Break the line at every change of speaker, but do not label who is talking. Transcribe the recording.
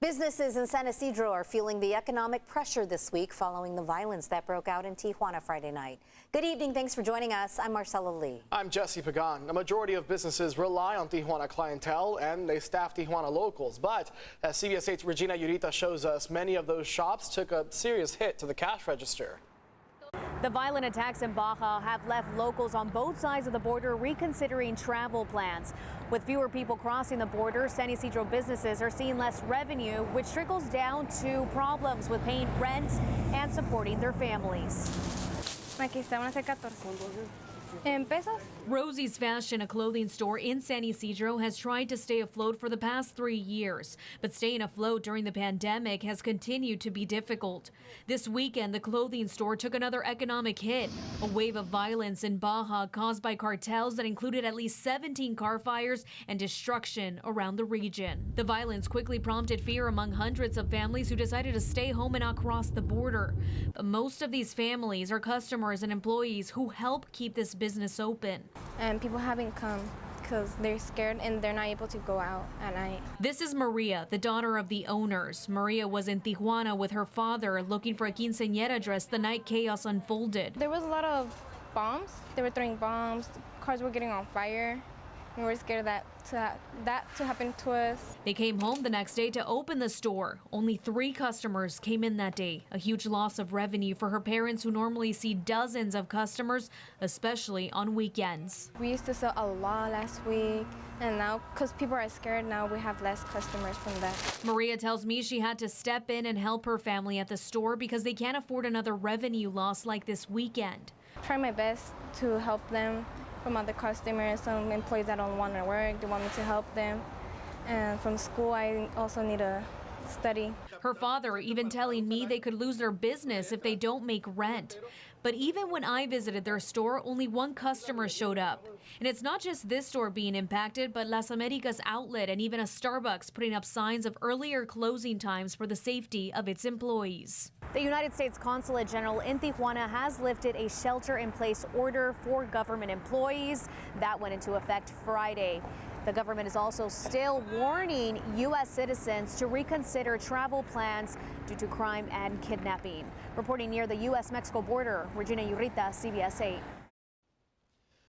Businesses in San Ysidro are feeling the economic pressure this week following the violence that broke out in Tijuana Friday night. Good evening. Thanks for joining us. I'm Marcella Lee.
I'm Jesse Pagan. A majority of businesses rely on Tijuana clientele and they staff Tijuana locals. But as CBS 8's Regina Yurita shows us, many of those shops took a serious hit to the cash register.
The violent attacks in Baja have left locals on both sides of the border reconsidering travel plans. With fewer people crossing the border, San Ysidro businesses are seeing less revenue, which trickles down to problems with paying rent and supporting their families.
Aquí está, van a ser 14 en pesos.
Rosy's Fashion, a clothing store in San Ysidro, has tried to stay afloat for the past 3 years. But staying afloat during the pandemic has continued to be difficult. This weekend, the clothing store took another economic hit. A wave of violence in Baja caused by cartels that included at least 17 car fires and destruction around the region. The violence quickly prompted fear among hundreds of families who decided to stay home and not cross the border. But most of these families are customers and employees who help keep this business open.
And people haven't come because they're scared and they're not able to go out at night.
This is Maria, the daughter of the owners. Maria was in Tijuana with her father looking for a quinceañera dress the night chaos unfolded.
There was a lot of bombs. They were throwing bombs. Cars were getting on fire. We were scared of that to happen to us.
They came home the next day to open the store. Only 3 customers came in that day. A huge loss of revenue for her parents who normally see dozens of customers, especially on weekends.
We used to sell a lot last week, and now, because people are scared, now we have less customers from that.
Maria tells me she had to step in and help her family at the store because they can't afford another revenue loss like this weekend.
Try my best to help them from other customers, some employees that don't want to work, they want me to help them. And from school, I also need to study.
Her father even telling me they could lose their business if they don't make rent. But even when I visited their store, only 1 customer showed up. And it's not just this store being impacted, but Las Americas outlet and even a Starbucks putting up signs of earlier closing times for the safety of its employees. The United States Consulate General in Tijuana has lifted a shelter-in-place order for government employees. That went into effect Friday. The government is also still warning U.S. citizens to reconsider travel plans due to crime and kidnapping. Reporting near the U.S.-Mexico border, Regina Yurita, CBS 8.